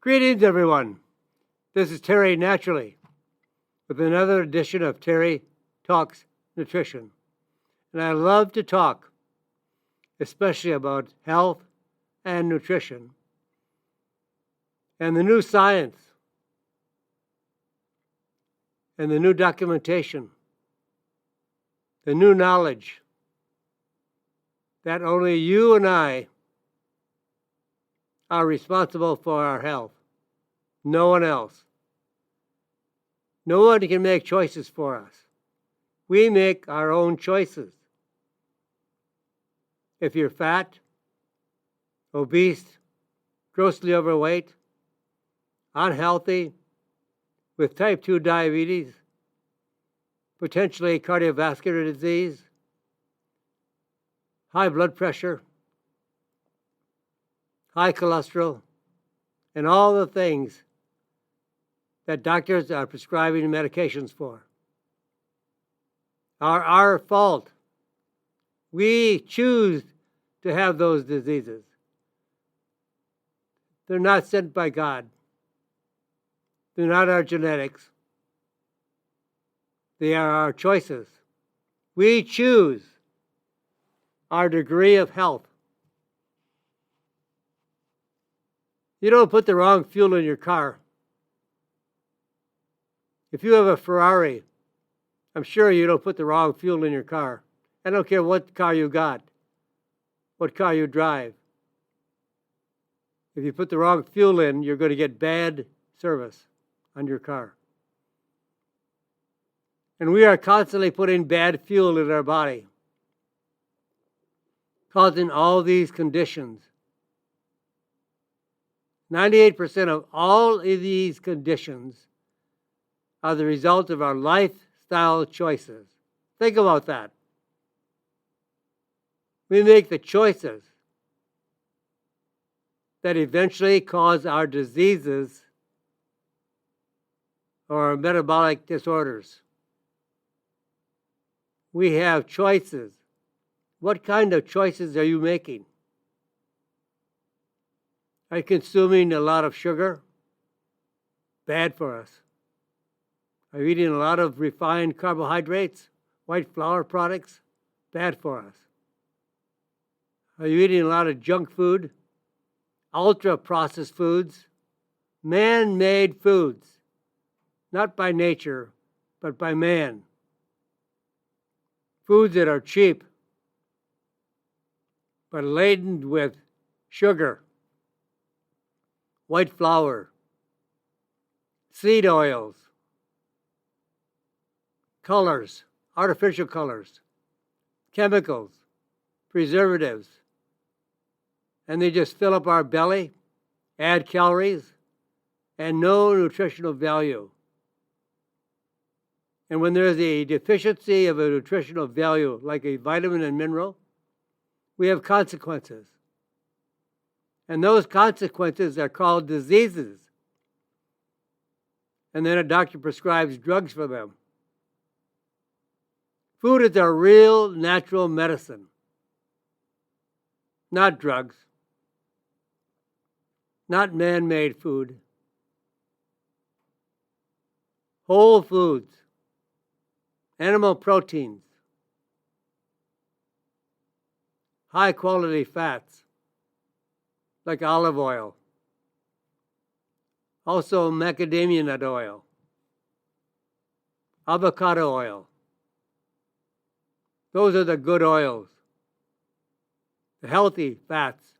Greetings, everyone. This is Terry Naturally with another edition of Terry Talks Nutrition. And I love to talk, especially about health and nutrition and the new science and the new documentation, the new knowledge that only you and I are responsible for our health. No one else. No one can make choices for us. We make our own choices. If you're fat, obese, grossly overweight, unhealthy, with type 2 diabetes, potentially cardiovascular disease, high blood pressure, high cholesterol, and all the things that doctors are prescribing medications for are our fault. We choose to have those diseases. They're not sent by God. They're not our genetics. They are our choices. We choose our degree of health. You don't put the wrong fuel in your car. If you have a Ferrari, I'm sure you don't put the wrong fuel in your car. I don't care what car you got, what car you drive. If you put the wrong fuel in, you're going to get bad service on your car. And we are constantly putting bad fuel in our body, causing all these conditions. 98% of all of these conditions are the result of our lifestyle choices. Think about that. We make the choices that eventually cause our diseases or metabolic disorders. We have choices. What kind of choices are you making? Are you consuming a lot of sugar? Bad for us. Are you eating a lot of refined carbohydrates, white flour products? Bad for us. Are you eating a lot of junk food, ultra-processed foods, man-made foods, not by nature, but by man? Foods that are cheap, but laden with sugar, white flour, seed oils, colors, artificial colors, chemicals, preservatives, and they just fill up our belly, add calories, and no nutritional value. And when there's a deficiency of a nutritional value, like a vitamin and mineral, we have consequences. And those consequences are called diseases. And then a doctor prescribes drugs for them. Food is our real natural medicine, not drugs, not man-made food. Whole foods, animal proteins, high-quality fats, like olive oil, also macadamia nut oil, avocado oil. Those are the good oils, the healthy fats,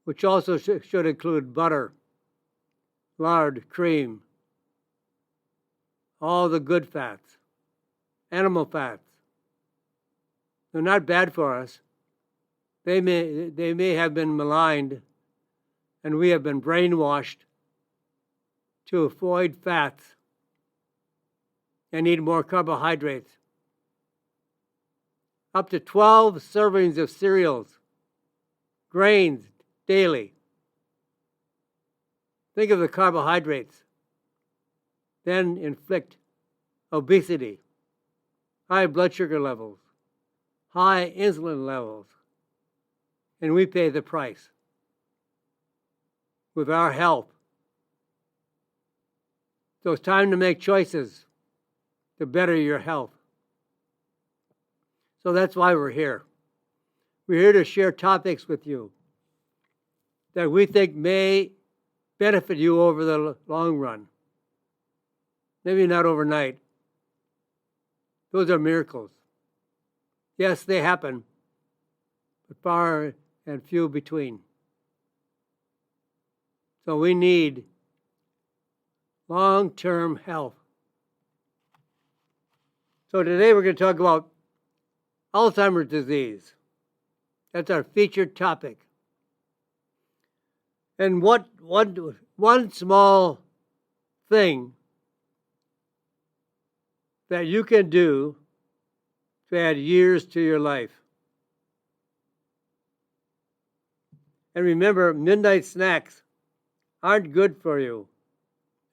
which also should include butter, lard, cream, all the good fats, animal fats. They're not bad for us. They may have been maligned, and we have been brainwashed to avoid fats and eat more carbohydrates. Up to 12 servings of cereals, grains daily. Think of the carbohydrates. Then inflict obesity, high blood sugar levels, high insulin levels, and we pay the price with our health So it's time to make choices to better your health. So that's why we're here. We're here to share topics with you that we think may benefit you over the long run. Maybe not overnight. Those are miracles. Yes, they happen, but far and few between. So we need long-term health. So today we're going to talk about Alzheimer's disease. That's our featured topic. And one small thing that you can do to add years to your life. And remember, midnight snacks aren't good for you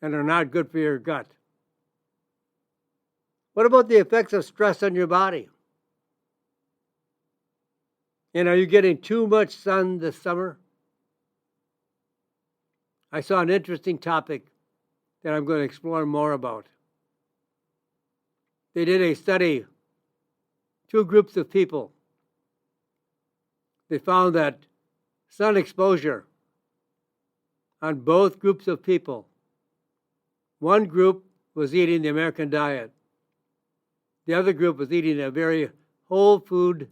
and are not good for your gut. What about the effects of stress on your body? And are you getting too much sun this summer? I saw an interesting topic that I'm going to explore more about. They did a study, 2 groups of people. They found that sun exposure on both groups of people. One group was eating the American diet. The other group was eating a very whole food,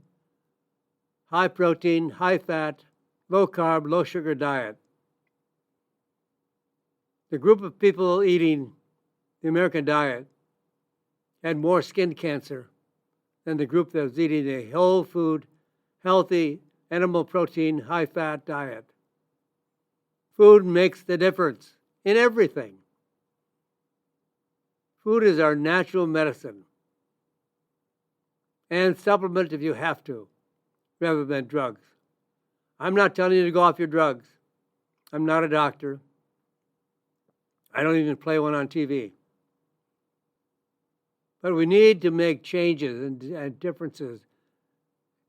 high protein, high fat, low carb, low sugar diet. The group of people eating the American diet had more skin cancer than the group that was eating a whole food, healthy, animal protein, high fat diet. Food makes the difference in everything. Food is our natural medicine. And supplement if you have to, rather than drugs. I'm not telling you to go off your drugs. I'm not a doctor. I don't even play one on TV. But we need to make changes and differences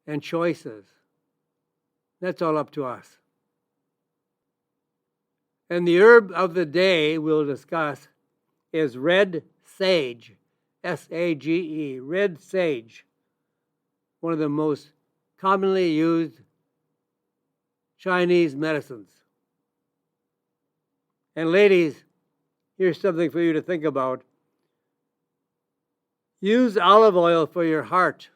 and choices. That's all up to us. And the herb of the day we'll discuss is red sage, S-A-G-E, red sage, one of the most commonly used Chinese medicines. And ladies, here's something for you to think about. Use olive oil for your heart.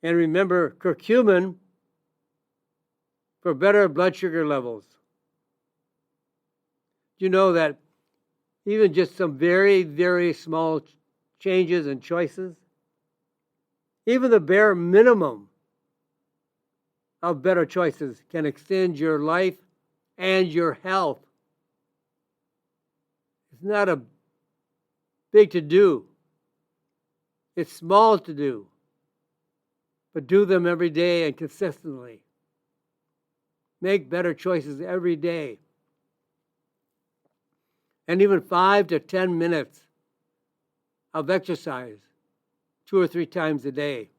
And remember curcumin for better blood sugar levels. You know that even just some very, very small changes and choices, even the bare minimum of better choices can extend your life and your health. It's not a big to do. It's small to do. But do them every day and consistently. Make better choices every day. And even 5 to 10 minutes of exercise 2 or 3 times a day.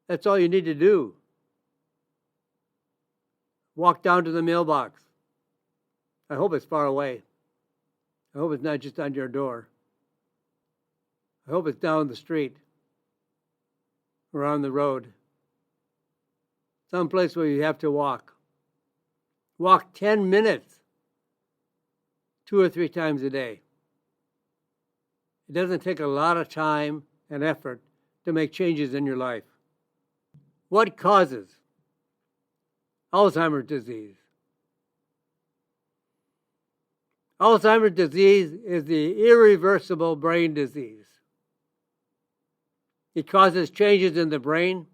That's all you need to do. Walk down to the mailbox. I hope it's far away. I hope it's not just on your door. I hope it's down the street or on the road. Someplace where you have to walk. Walk 10 minutes 2 or 3 times a day. It doesn't take a lot of time and effort to make changes in your life. What causes Alzheimer's disease? Alzheimer's disease is the irreversible brain disease. It causes changes in the brain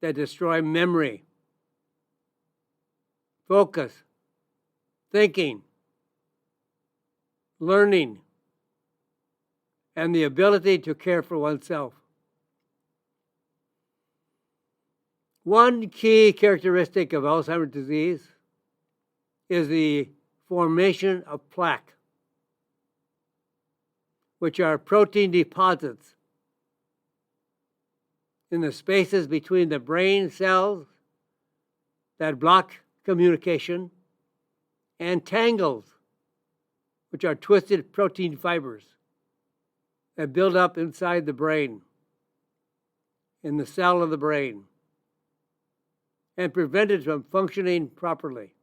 that destroy memory, focus, thinking, learning, and the ability to care for oneself. One key characteristic of Alzheimer's disease is the formation of plaque, which are protein deposits in the spaces between the brain cells that block communication and tangles, which are twisted protein fibers that build up inside the brain, in the cell of the brain, and prevent it from functioning properly.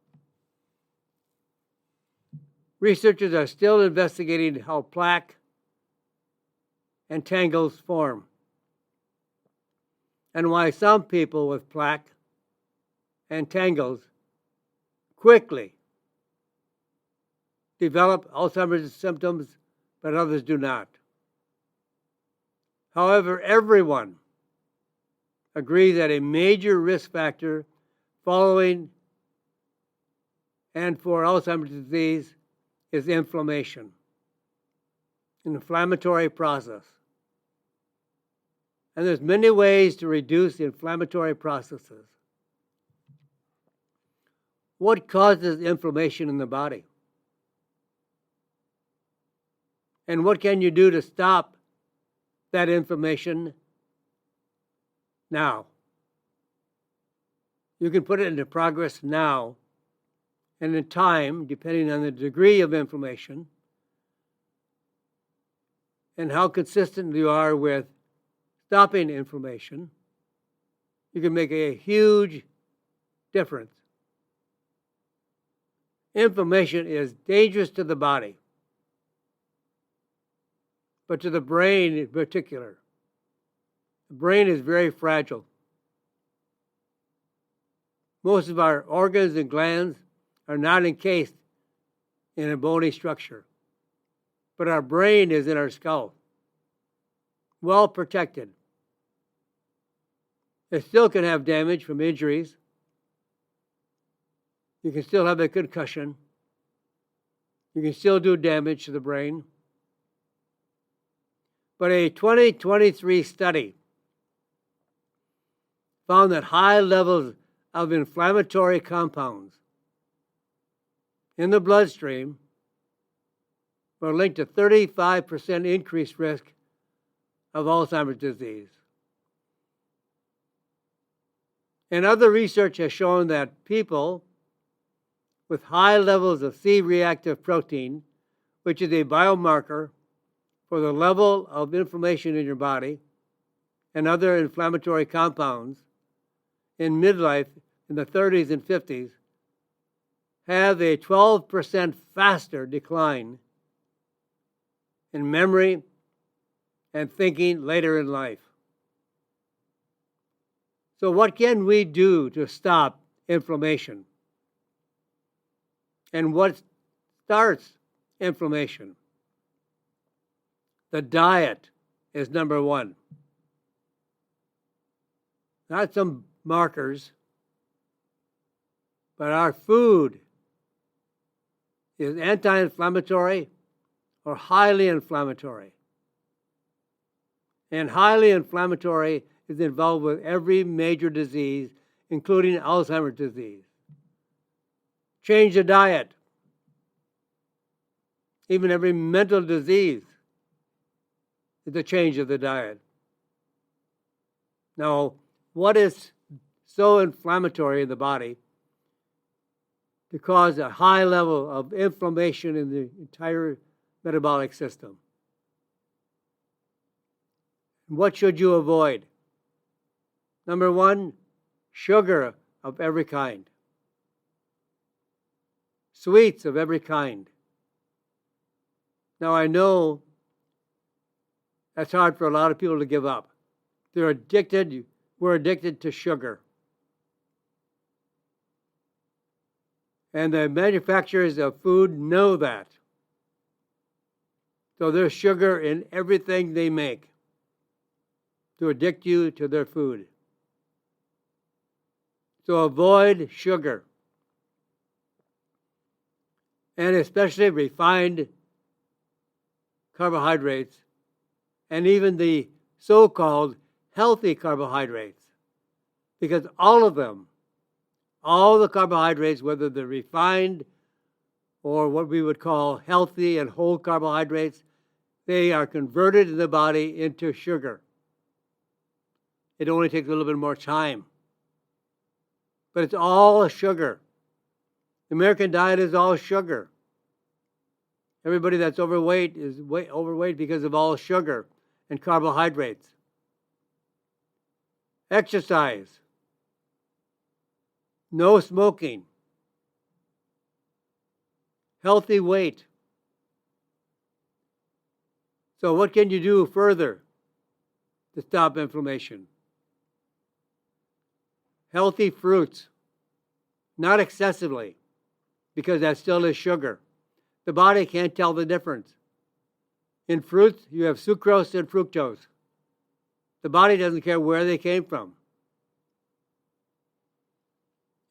Researchers are still investigating how plaque and tangles form, and why some people with plaque and tangles quickly develop Alzheimer's symptoms, but others do not. However, everyone agrees that a major risk factor following and for Alzheimer's disease is inflammation, an inflammatory process. And there's many ways to reduce inflammatory processes. What causes inflammation in the body? And what can you do to stop that inflammation now? You can put it into progress now, and in time, depending on the degree of inflammation and how consistent you are with stopping inflammation, you can make a huge difference. Inflammation is dangerous to the body, but to the brain in particular. The brain is very fragile. Most of our organs and glands are not encased in a bony structure, but our brain is in our skull, well protected. It still can have damage from injuries. You can still have a concussion. You can still do damage to the brain. But a 2023 study found that high levels of inflammatory compounds in the bloodstream were linked to 35% increased risk of Alzheimer's disease. And other research has shown that people with high levels of C-reactive protein, which is a biomarker for the level of inflammation in your body and other inflammatory compounds in midlife, in the 30s and 50s, have a 12% faster decline in memory and thinking later in life. So what can we do to stop inflammation? And what starts inflammation? The diet is number one. Not some markers, but our food is anti-inflammatory or highly inflammatory. And highly inflammatory is involved with every major disease, including Alzheimer's disease. Change the diet. Even every mental disease is a change of the diet. Now, what is so inflammatory in the body to cause a high level of inflammation in the entire metabolic system? What should you avoid? Number one, sugar of every kind. Sweets of every kind. Now, I know that's hard for a lot of people to give up. We're addicted to sugar. And the manufacturers of food know that. So there's sugar in everything they make to addict you to their food. So avoid sugar. And especially refined carbohydrates, and even the so-called healthy carbohydrates. Because all of them, all the carbohydrates, whether they're refined or what we would call healthy and whole carbohydrates, they are converted in the body into sugar. It only takes a little bit more time. But it's all sugar. The American diet is all sugar. Everybody that's overweight is overweight because of all sugar and carbohydrates. Exercise. No smoking. Healthy weight. So what can you do further to stop inflammation? Healthy fruits. Not excessively, because that still is sugar. The body can't tell the difference. In fruits, you have sucrose and fructose. The body doesn't care where they came from.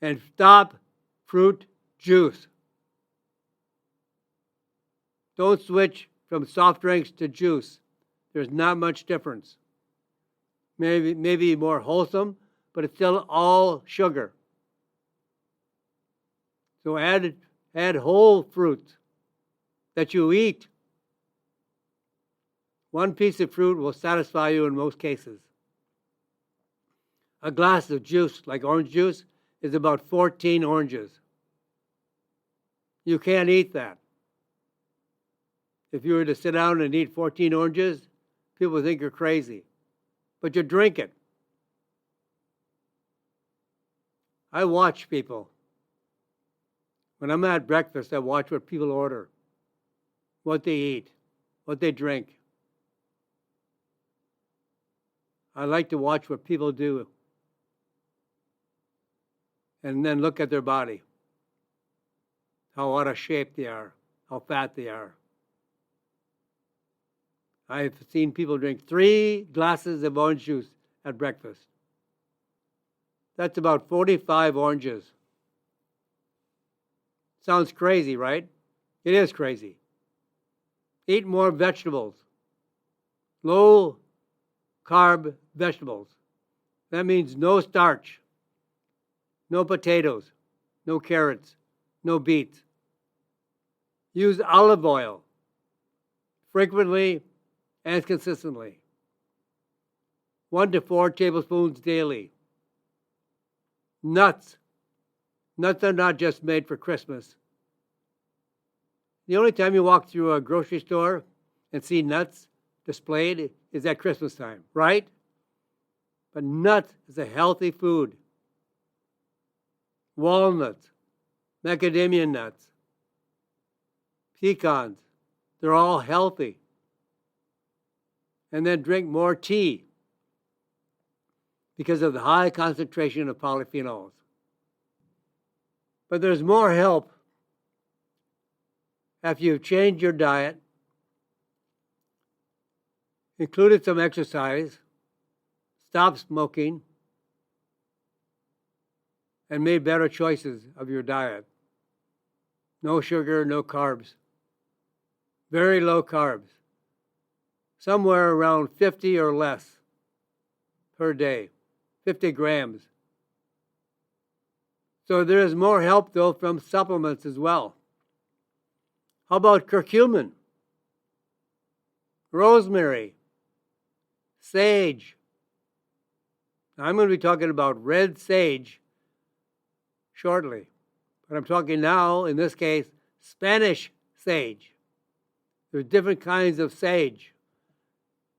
And stop fruit juice. Don't switch from soft drinks to juice. There's not much difference. Maybe more wholesome, but it's still all sugar. So add whole fruits that you eat. One piece of fruit will satisfy you in most cases. A glass of juice, like orange juice, is about 14 oranges. You can't eat that. If you were to sit down and eat 14 oranges, people would think you're crazy. But you drink it. I watch people. When I'm at breakfast, I watch what people order, what they eat, what they drink. I like to watch what people do and then look at their body, how out of shape they are, how fat they are. I've seen people drink 3 glasses of orange juice at breakfast. That's about 45 oranges. Sounds crazy, right? It is crazy. Eat more vegetables. Low carb vegetables. That means no starch, no potatoes, no carrots, no beets. Use olive oil frequently and consistently. 1 to 4 tablespoons daily. Nuts. Nuts are not just made for Christmas. The only time you walk through a grocery store and see nuts displayed is at Christmas time, right? But nuts is a healthy food. Walnuts, macadamia nuts, pecans, they're all healthy. And then drink more tea because of the high concentration of polyphenols. But there's more help after you've changed your diet, included some exercise, stopped smoking, and made better choices of your diet. No sugar, no carbs. Very low carbs. Somewhere around 50 or less per day. 50 grams. So there is more help, though, from supplements as well. How about curcumin, rosemary, sage? Now, I'm going to be talking about red sage shortly, but I'm talking now, in this case, Spanish sage. There's different kinds of sage,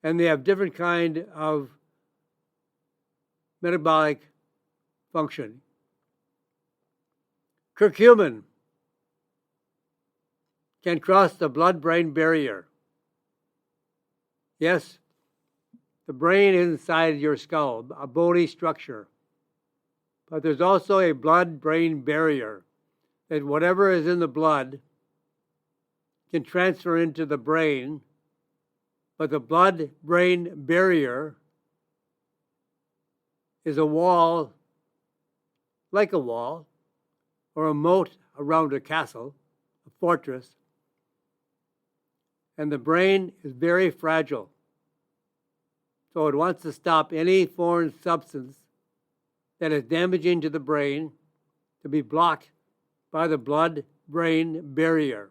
and they have different kind of metabolic function. Curcumin can cross the blood-brain barrier. Yes, the brain is inside your skull, a bony structure. But there's also a blood-brain barrier that whatever is in the blood can transfer into the brain, but the blood-brain barrier is a wall, like a wall, or a moat around a castle, a fortress. And the brain is very fragile. So it wants to stop any foreign substance that is damaging to the brain to be blocked by the blood-brain barrier.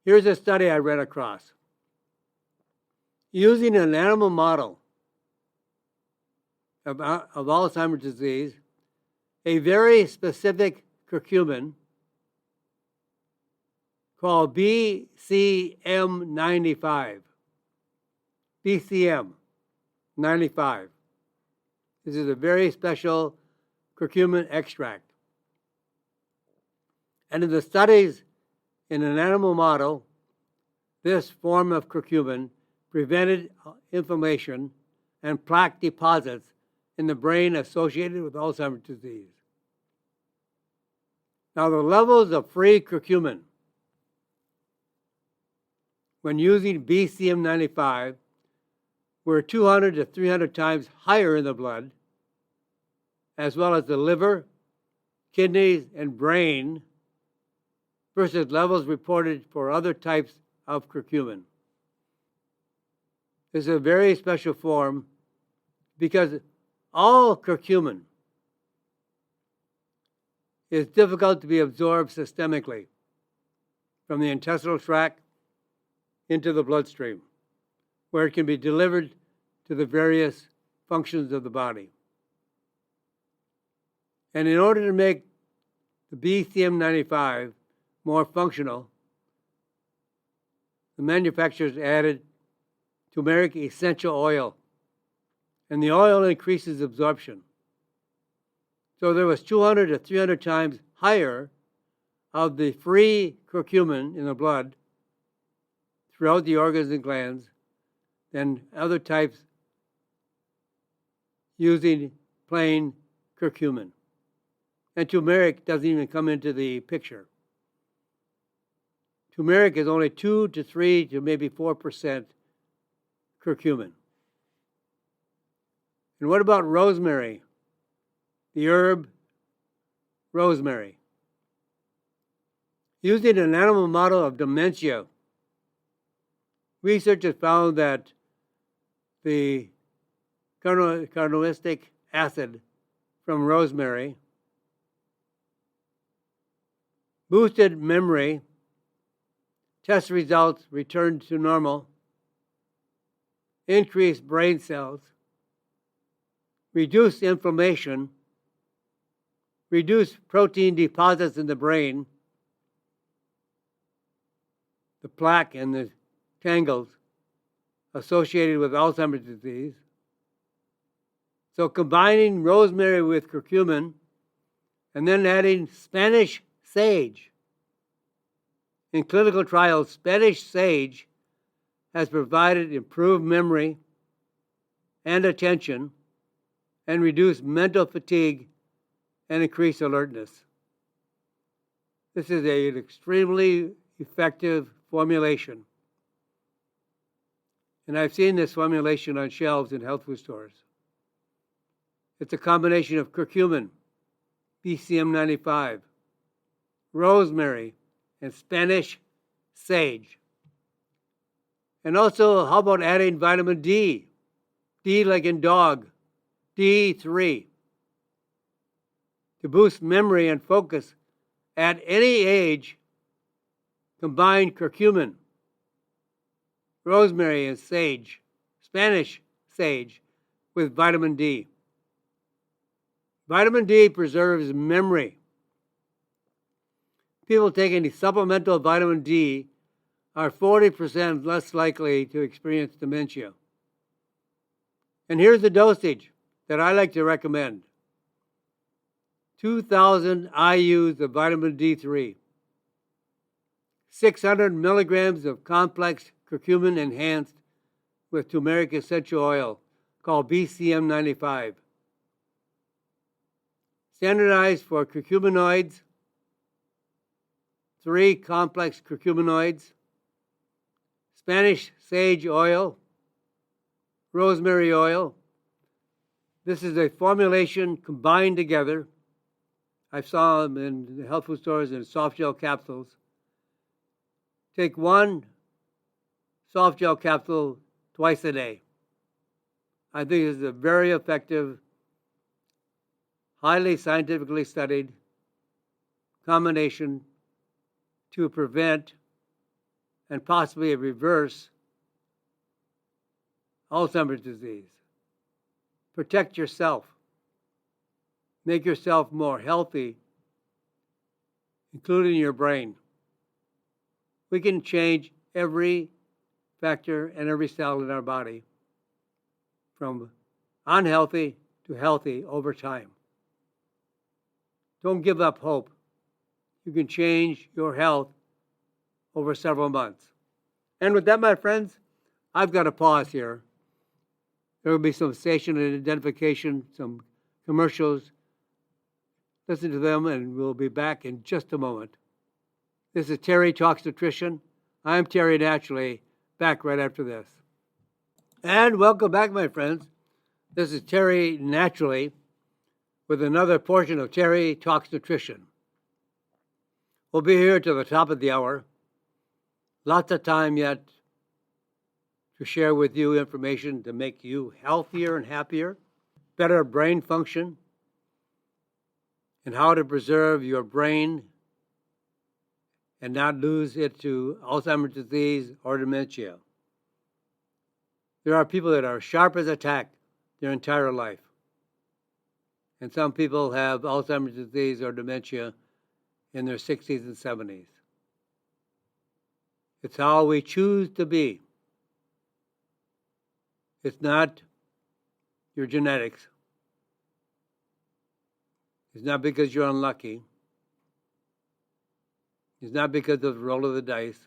Here's a study I ran across. Using an animal model of Alzheimer's disease a very specific curcumin called BCM95. BCM 95. This is a very special curcumin extract. And in the studies in an animal model, this form of curcumin prevented inflammation and plaque deposits in the brain associated with Alzheimer's disease. Now, the levels of free curcumin when using BCM95 were 200 to 300 times higher in the blood, as well as the liver, kidneys, and brain, versus levels reported for other types of curcumin. This is a very special form because all curcumin is difficult to be absorbed systemically from the intestinal tract into the bloodstream, where it can be delivered to the various functions of the body. And in order to make the BCM95 more functional, the manufacturers added turmeric essential oil, and the oil increases absorption. So there was 200 to 300 times higher of the free curcumin in the blood throughout the organs and glands than other types using plain curcumin. And turmeric doesn't even come into the picture. Turmeric is only 2 to 3 to maybe 4% curcumin. And what about rosemary? The herb rosemary. Using an animal model of dementia, researchers found that the carnosic acid from rosemary boosted memory. Test results returned to normal, increased brain cells, reduced inflammation, reduced protein deposits in the brain, the plaque and the tangles associated with Alzheimer's disease. So combining rosemary with curcumin and then adding Spanish sage. In clinical trials, Spanish sage has provided improved memory and attention and reduced mental fatigue and increased alertness. This is an extremely effective formulation. And I've seen this formulation on shelves in health food stores. It's a combination of curcumin, BCM95, rosemary, and Spanish sage. And also, how about adding vitamin D? D like in dog, D3. To boost memory and focus at any age, combine curcumin, rosemary, and sage, Spanish sage, with vitamin D. Vitamin D preserves memory. People taking supplemental vitamin D are 40% less likely to experience dementia. And here's the dosage that I like to recommend. 2,000 IUs of vitamin D3, 600 milligrams of complex curcumin enhanced with turmeric essential oil called BCM95. Standardized for curcuminoids, 3 complex curcuminoids, Spanish sage oil, rosemary oil. This is a formulation combined together. I saw them in the health food stores in soft gel capsules. Take 1 soft gel capsule twice a day. I think this is a very effective, highly scientifically studied combination to prevent and possibly reverse Alzheimer's disease. Protect yourself make yourself more healthy, including your brain. We can change every factor and every cell in our body from unhealthy to healthy over time. Don't give up hope. You can change your health over several months. And with that, my friends, I've got to pause here. There will be some station identification, some commercials. Listen to them, and we'll be back in just a moment. This is Terry Talks Nutrition. I'm Terry Naturally, back right after this. And welcome back, my friends. This is Terry Naturally with another portion of Terry Talks Nutrition. We'll be here to the top of the hour. Lots of time yet to share with you information to make you healthier and happier, better brain function, and how to preserve your brain and not lose it to Alzheimer's disease or dementia. There are people that are sharp as a tack their entire life. And some people have Alzheimer's disease or dementia in their 60s and 70s. It's how we choose to be. It's not your genetics. It's not because you're unlucky. It's not because of the roll of the dice.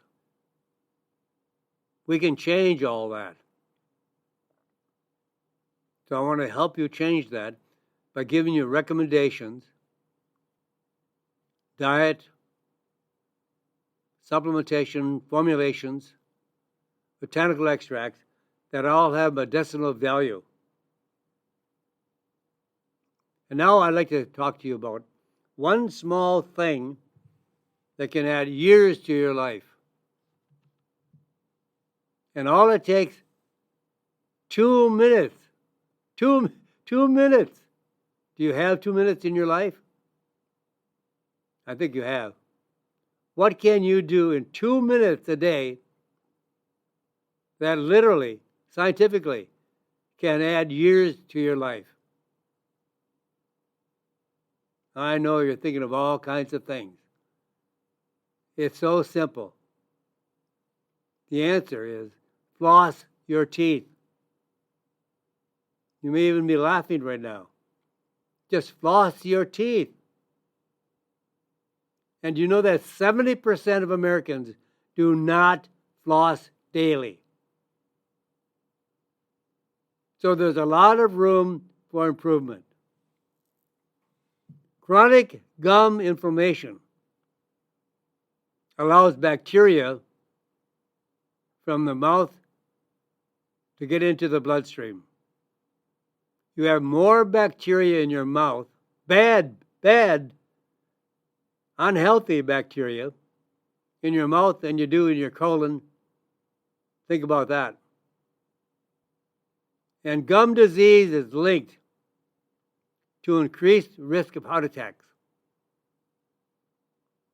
We can change all that. So I want to help you change that by giving you recommendations, diet, supplementation, formulations, botanical extracts that all have medicinal value. And now I'd like to talk to you about one small thing that can add years to your life. And all it takes, 2 minutes. 2 minutes. Do you have 2 minutes in your life? I think you have. What can you do in 2 minutes a day that literally, scientifically, can add years to your life? I know you're thinking of all kinds of things. It's so simple. The answer is floss your teeth. You may even be laughing right now. Just floss your teeth. And you know that 70% of Americans do not floss daily. So there's a lot of room for improvement. Chronic gum inflammation allows bacteria from the mouth to get into the bloodstream. You have more bacteria in your mouth, bad, unhealthy bacteria in your mouth than you do in your colon. Think about that. And gum disease is linked to increased risk of heart attacks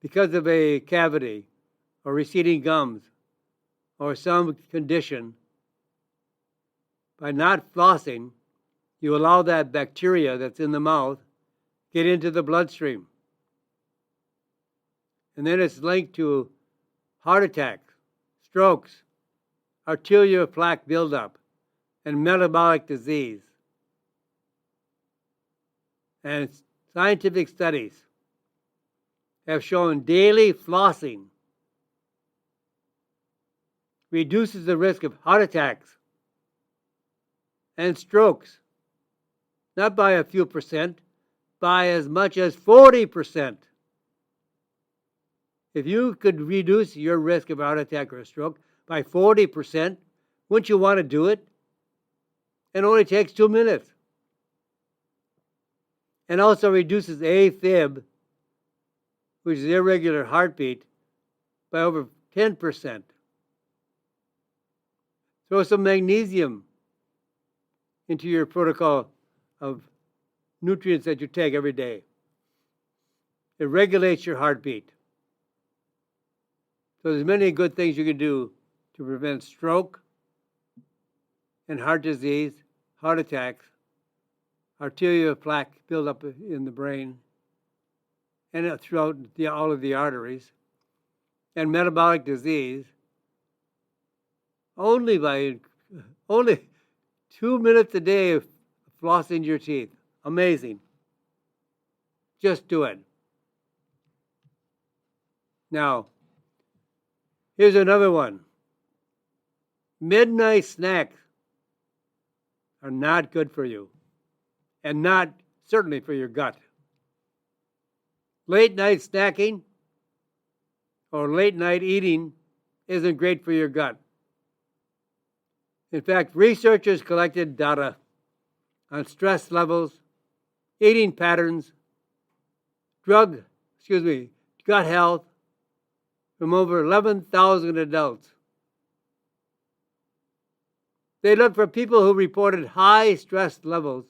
because of a cavity or receding gums or some condition. By not flossing, you allow that bacteria that's in the mouth get into the bloodstream. And then it's linked to heart attacks, strokes, arterial plaque buildup, and metabolic disease. And scientific studies have shown daily flossing reduces the risk of heart attacks and strokes, not by a few percent, by as much as 40%. If you could reduce your risk of heart attack or a stroke by 40%, wouldn't you want to do it? It only takes 2 minutes. And also reduces AFib, which is irregular heartbeat, by over 10%. Throw some magnesium into your protocol of nutrients that you take every day. It regulates your heartbeat. So there's many good things you can do to prevent stroke and heart disease, heart attacks, arterial plaque buildup in the brain and throughout all of the arteries, and metabolic disease, only 2 minutes a day of flossing your teeth. Amazing. Just do it. Now, here's another one. Midnight snacks are not good for you, and not certainly for your gut. Late night snacking or late night eating isn't great for your gut. In fact, researchers collected data on stress levels, eating patterns, gut health from over 11,000 adults. They looked for people who reported high stress levels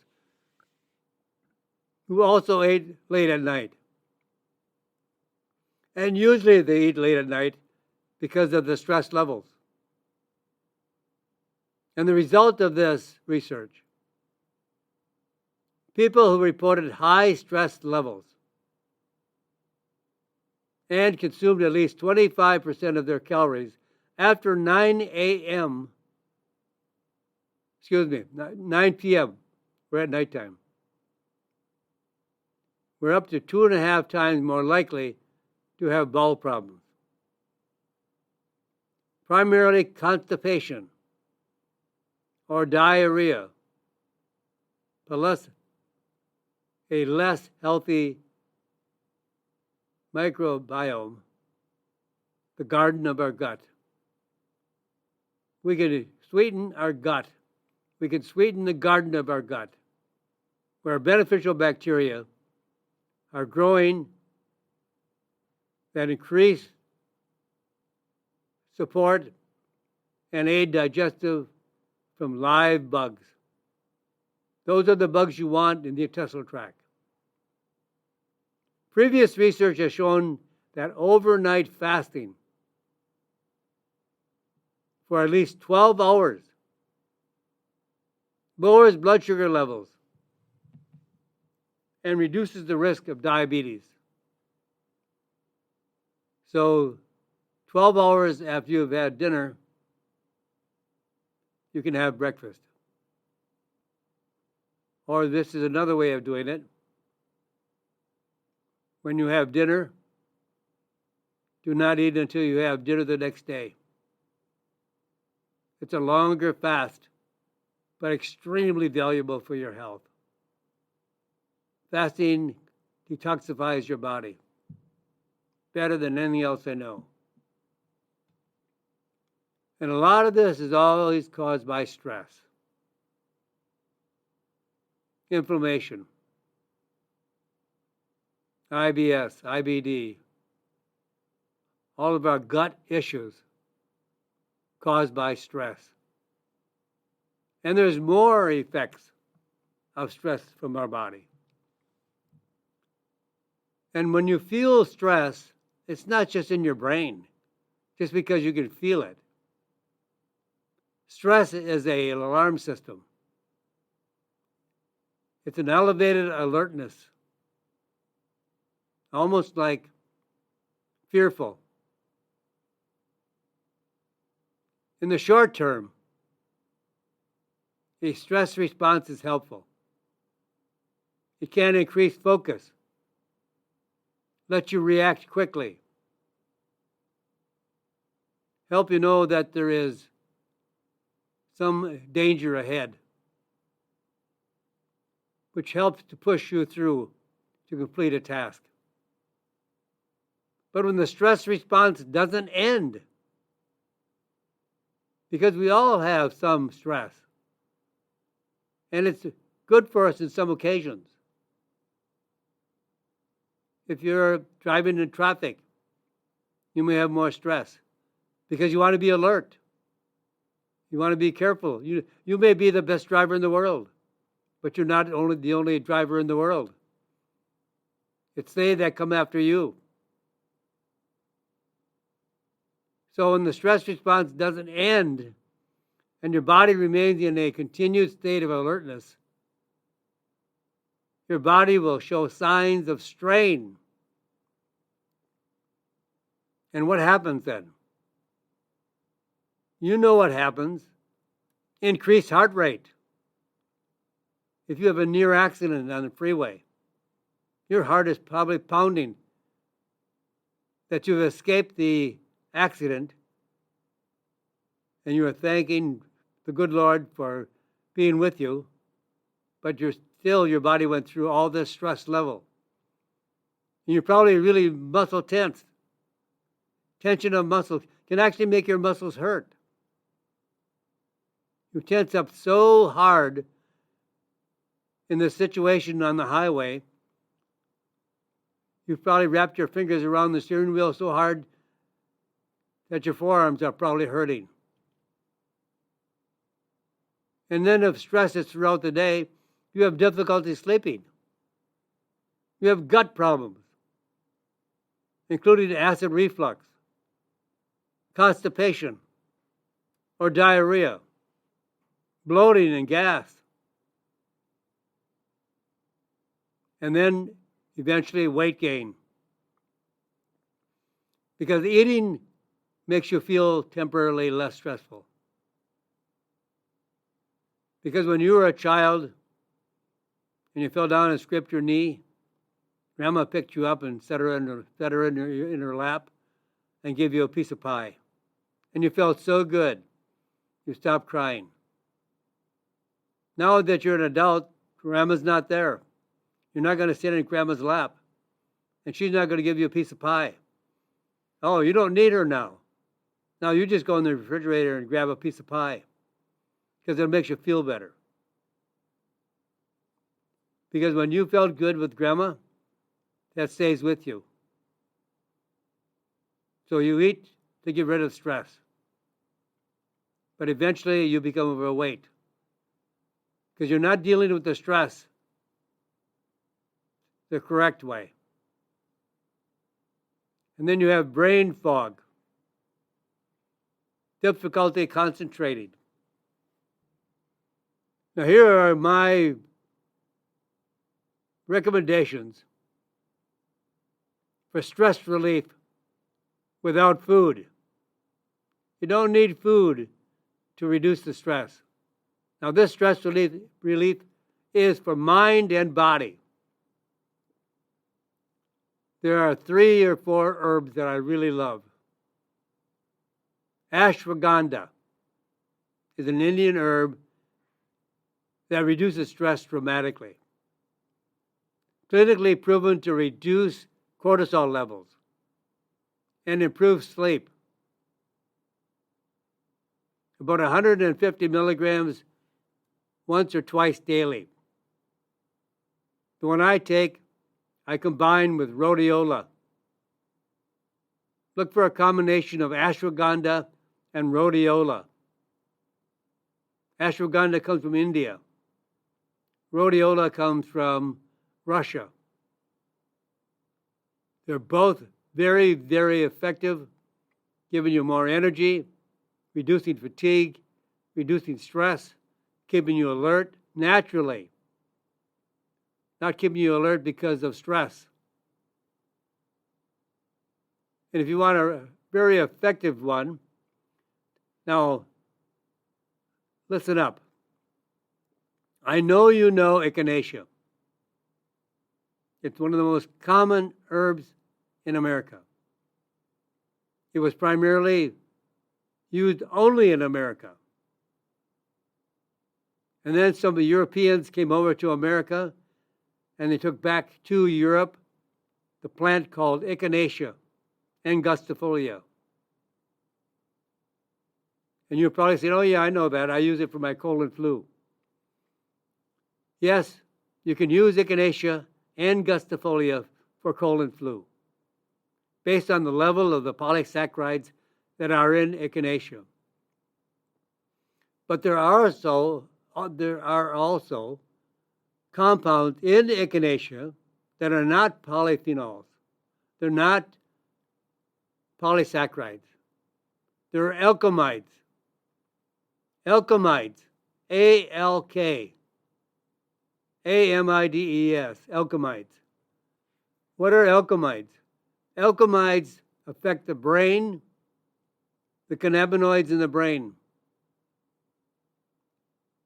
who also ate late at night. And usually they eat late at night because of the stress levels. And the result of this research, people who reported high stress levels and consumed at least 25% of their calories after 9 p.m. We're at nighttime. We're up to 2.5 times more likely to have bowel problems. Primarily constipation or diarrhea, plus a less healthy microbiome, the garden of our gut. We can sweeten our gut. We can sweeten the garden of our gut, where beneficial bacteria are growing that increase, support, and aid digestive from live bugs. Those are the bugs you want in the intestinal tract. Previous research has shown that overnight fasting for at least 12 hours lowers blood sugar levels and reduces the risk of diabetes. So 12 hours after you've had dinner, you can have breakfast. Or this is another way of doing it. When you have dinner, do not eat until you have dinner the next day. It's a longer fast, but extremely valuable for your health. Fasting detoxifies your body better than anything else I know. And a lot of this is always caused by stress, inflammation, IBS, IBD, all of our gut issues caused by stress. And there's more effects of stress from our body. And when you feel stress, it's not just in your brain, just because you can feel it. Stress is an alarm system. It's an elevated alertness, almost like fearful. In the short term, a stress response is helpful. It can increase focus, let you react quickly, help you know that there is some danger ahead, which helps to push you through to complete a task. But when the stress response doesn't end, because we all have some stress, and it's good for us in some occasions. If you're driving in traffic, you may have more stress because you want to be alert. You want to be careful. You may be the best driver in the world, but you're not the only driver in the world. It's they that come after you. So when the stress response doesn't end and your body remains in a continued state of alertness, your body will show signs of strain. And what happens then? You know what happens. Increased heart rate. If you have a near accident on the freeway, your heart is probably pounding that you've escaped the accident, and you are thanking the good Lord for being with you, but your body went through all this stress level. And you're probably really muscle tense. Tension of muscles can actually make your muscles hurt. You tense up so hard in this situation on the highway, you've probably wrapped your fingers around the steering wheel so hard that your forearms are probably hurting. And then if stress is throughout the day, you have difficulty sleeping. You have gut problems, including acid reflux, constipation, or diarrhea, bloating and gas. And then eventually weight gain. Because eating makes you feel temporarily less stressful. Because when you were a child and you fell down and scraped your knee, Grandma picked you up and set her in her lap and gave you a piece of pie. And you felt so good, you stopped crying. Now that you're an adult, Grandma's not there. You're not going to sit in Grandma's lap, and she's not going to give you a piece of pie. Oh, you don't need her now. Now you just go in the refrigerator and grab a piece of pie because it makes you feel better. Because when you felt good with Grandma, that stays with you. So you eat to get rid of stress. But eventually you become overweight because you're not dealing with the stress the correct way. And then you have brain fog, difficulty concentrating. Now here are my recommendations for stress relief without food. You don't need food to reduce the stress. Now this stress relief is for mind and body. There are 3 or 4 herbs that I really love. Ashwagandha is an Indian herb that reduces stress dramatically. Clinically proven to reduce cortisol levels and improve sleep. About 150 milligrams once or twice daily. The one I take, I combine with rhodiola. Look for a combination of ashwagandha and rhodiola. Ashwagandha comes from India. Rhodiola comes from Russia. They're both very, very effective, giving you more energy, reducing fatigue, reducing stress, keeping you alert naturally. Not keeping you alert because of stress. And if you want a very effective one, now listen up. I know you know echinacea. It's one of the most common herbs in America. It was primarily used only in America. And then some of the Europeans came over to America and they took back to Europe the plant called echinacea angustifolia. And you're probably saying, oh yeah, I know that. I use it for my cold and flu. Yes, you can use echinacea angustifolia for cold and flu based on the level of the polysaccharides that are in echinacea. But there are also compounds in echinacea that are not polyphenols. They're not polysaccharides. They're alkamides. Alkamides, A-L-K. A-M-I-D-E-S, alkamides. What are alkamides? Alkamides affect the brain, the cannabinoids in the brain.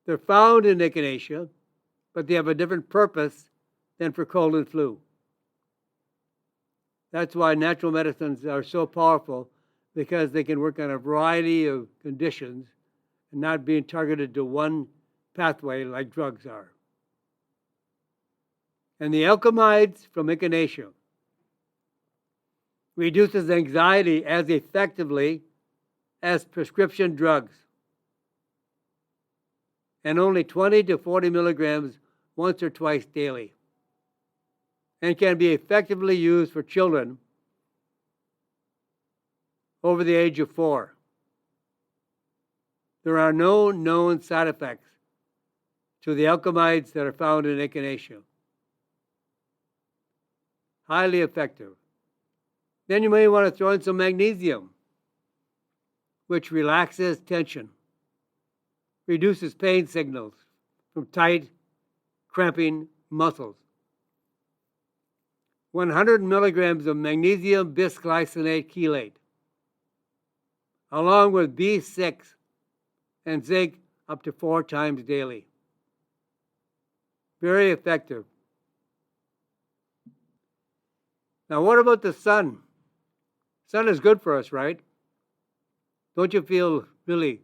They're found in echinacea, but they have a different purpose than for cold and flu. That's why natural medicines are so powerful, because they can work on a variety of conditions and not being targeted to one pathway like drugs are. And the alkamides from echinacea reduces anxiety as effectively as prescription drugs, and only 20 to 40 milligrams once or twice daily, and can be effectively used for children over the age of 4. There are no known side effects to the alkamides that are found in echinacea. Highly effective. Then you may want to throw in some magnesium, which relaxes tension, reduces pain signals from tight, cramping muscles. 100 milligrams of magnesium bisglycinate chelate, along with B6 and zinc up to 4 times daily. Very effective. Now, what about the sun? Sun is good for us, right? Don't you feel really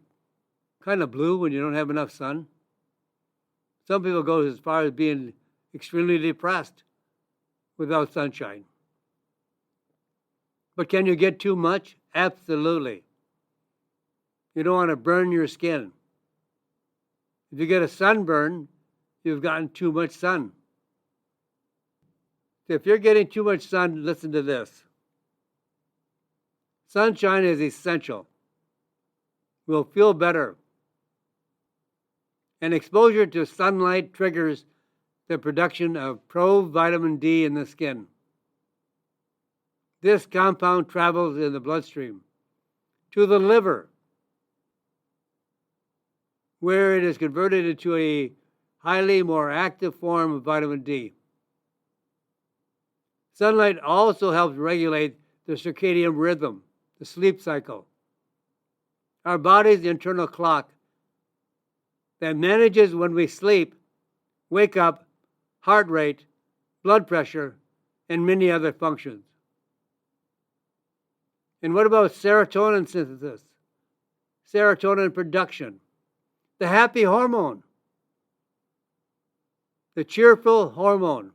kind of blue when you don't have enough sun? Some people go as far as being extremely depressed without sunshine. But can you get too much? Absolutely. You don't want to burn your skin. If you get a sunburn, you've gotten too much sun. If you're getting too much sun, listen to this. Sunshine is essential. We'll feel better. And exposure to sunlight triggers the production of provitamin D in the skin. This compound travels in the bloodstream to the liver, where it is converted into a highly more active form of vitamin D. Sunlight also helps regulate the circadian rhythm, the sleep cycle, our body's internal clock that manages when we sleep, wake up, heart rate, blood pressure, and many other functions. And what about serotonin synthesis, serotonin production, the happy hormone, the cheerful hormone?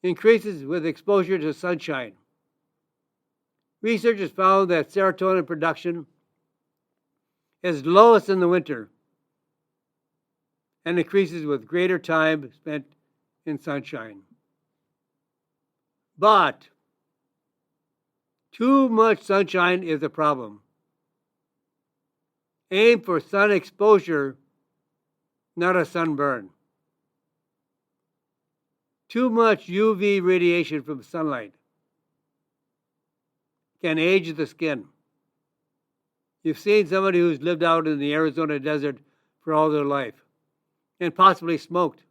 Increases with exposure to sunshine. Researchers found that serotonin production is lowest in the winter and increases with greater time spent in sunshine. But too much sunshine is a problem. Aim for sun exposure, not a sunburn. Too much UV radiation from sunlight can age the skin. You've seen somebody who's lived out in the Arizona desert for all their life and possibly smoked.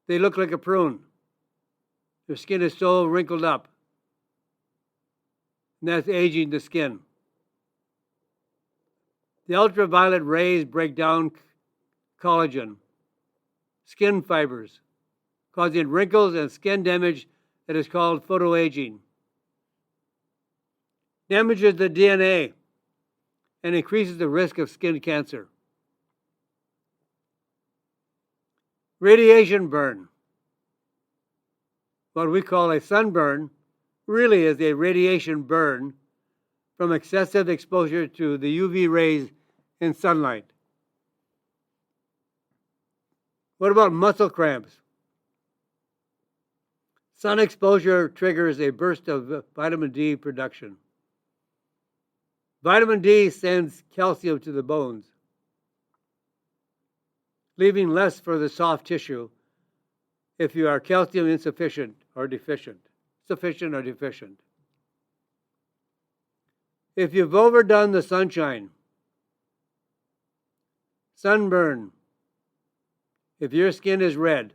They look like a prune. Their skin is so wrinkled up. And that's aging the skin. The ultraviolet rays break down collagen, skin fibers, causing wrinkles and skin damage that is called photoaging. Damages the DNA and increases the risk of skin cancer. Radiation burn, what we call a sunburn, really is a radiation burn from excessive exposure to the UV rays in sunlight. What about muscle cramps? Sun exposure triggers a burst of vitamin D production. Vitamin D sends calcium to the bones, leaving less for the soft tissue if you are calcium insufficient or deficient. Sufficient or deficient. If you've overdone the sunshine, sunburn, If your skin is red,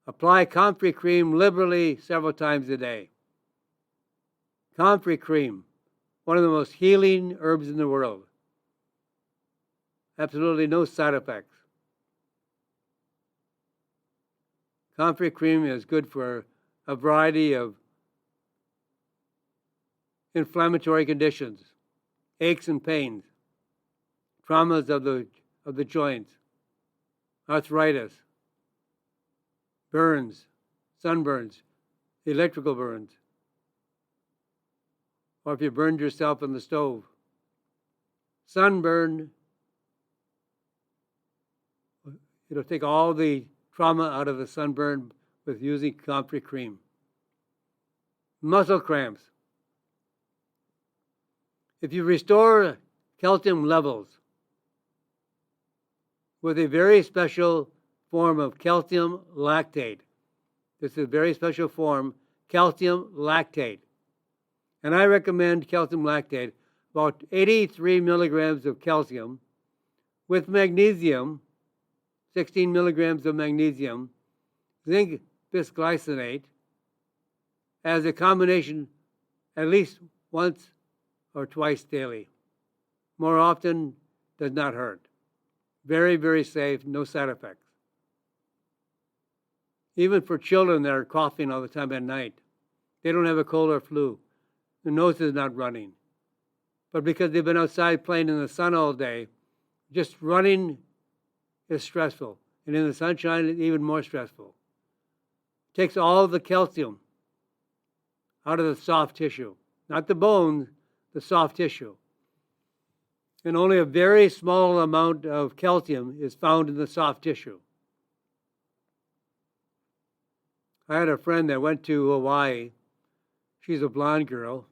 apply comfrey cream liberally several times a day. Comfrey cream, one of the most healing herbs in the world. Absolutely no side effects. Comfrey cream is good for a variety of inflammatory conditions, aches and pains, traumas of the joints, arthritis, burns, sunburns, electrical burns, or if you burned yourself in the stove. Sunburn, it'll take all the trauma out of the sunburn with using comfrey cream. Muscle cramps. If you restore calcium levels with a very special form of calcium lactate, this is a very special form, calcium lactate. And I recommend calcium lactate, about 83 milligrams of calcium with magnesium, 16 milligrams of magnesium, zinc bisglycinate, as a combination at least once or twice daily. More often does not hurt. Very, very safe, no side effects. Even for children that are coughing all the time at night, they don't have a cold or flu. The nose is not running. But because they've been outside playing in the sun all day, just running is stressful. And in the sunshine, it's even more stressful. It takes all the calcium out of the soft tissue. Not the bones, the soft tissue. And only a very small amount of calcium is found in the soft tissue. I had a friend that went to Hawaii. She's a blonde girl.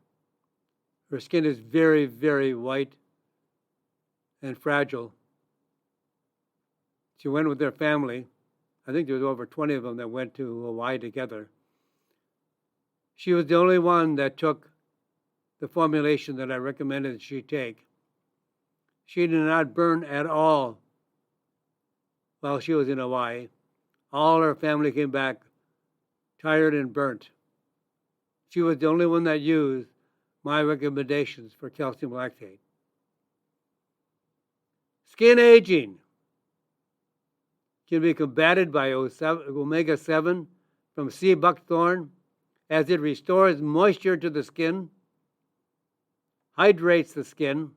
Her skin is very, very white and fragile. She went with their family. I think there was over 20 of them that went to Hawaii together. She was the only one that took the formulation that I recommended that she take. She did not burn at all while she was in Hawaii. All her family came back tired and burnt. She was the only one that used my recommendations for calcium lactate. Skin aging can be combated by omega-7 from sea buckthorn, as it restores moisture to the skin, hydrates the skin,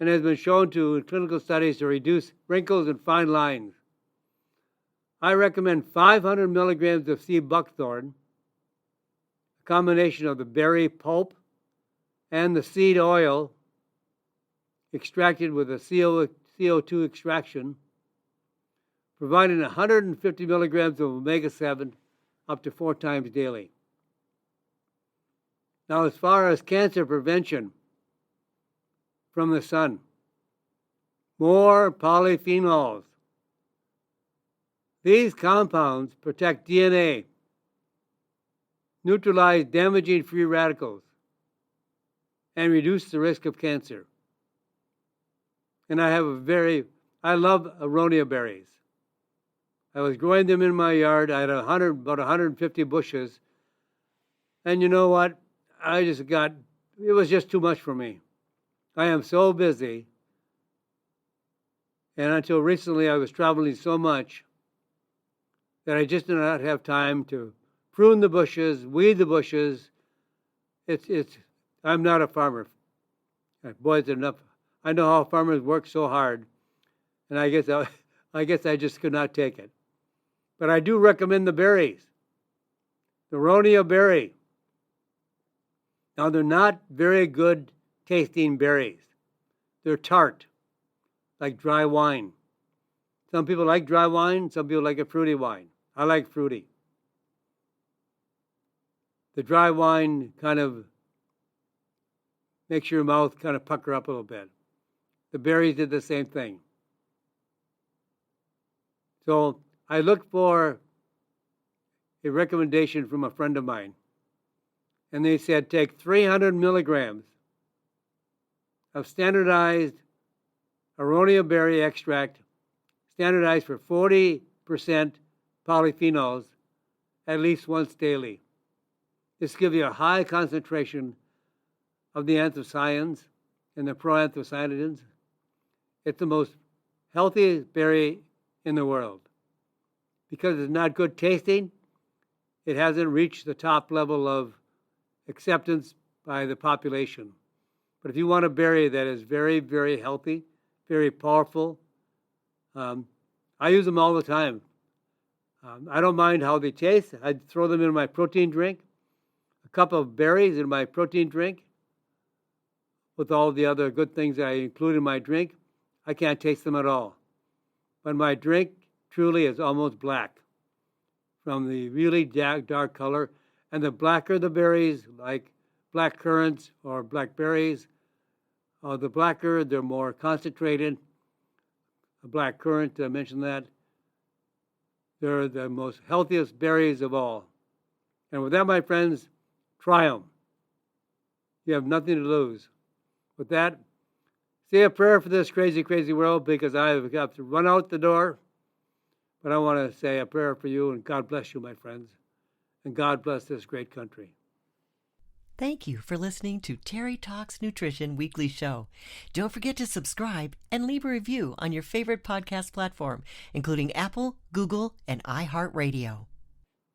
and has been shown to, in clinical studies, to reduce wrinkles and fine lines. I recommend 500 milligrams of sea buckthorn, a combination of the berry pulp and the seed oil extracted with a CO2 extraction, providing 150 milligrams of omega-7 up to 4 times daily. Now, as far as cancer prevention from the sun, more polyphenols. These compounds protect DNA, neutralize damaging free radicals, and reduce the risk of cancer. And I love aronia berries. I was growing them in my yard. I had about 150 bushes. And you know what? It was just too much for me. I am so busy. And until recently, I was traveling so much that I just did not have time to prune the bushes, weed the bushes. I'm not a farmer. Boy, it's enough. I know how farmers work so hard, and I guess I just could not take it. But I do recommend the berries. The aronia berry. Now, they're not very good tasting berries. They're tart, like dry wine. Some people like dry wine, some people like a fruity wine. I like fruity. The dry wine kind of makes your mouth kind of pucker up a little bit. The berries did the same thing. So I looked for a recommendation from a friend of mine. And they said, take 300 milligrams of standardized aronia berry extract standardized for 40% polyphenols at least once daily. This gives you a high concentration of the anthocyanins and the proanthocyanidins. It's the most healthiest berry in the world. Because it's not good tasting, it hasn't reached the top level of acceptance by the population. But if you want a berry that is very, very healthy, very powerful, I use them all the time. I don't mind how they taste. I throw them in my protein drink, a cup of berries in my protein drink, with all the other good things I include in my drink. I can't taste them at all. But my drink truly is almost black from the really dark color. And the blacker the berries, like black currants or blackberries, the blacker, they're more concentrated. A black currant, I mentioned that. They're the most healthiest berries of all. And with that, my friends, try them. You have nothing to lose. With that, say a prayer for this crazy, crazy world, because I've got to run out the door. But I want to say a prayer for you, and God bless you, my friends. And God bless this great country. Thank you for listening to Terry Talks Nutrition Weekly Show. Don't forget to subscribe and leave a review on your favorite podcast platform, including Apple, Google, and iHeartRadio.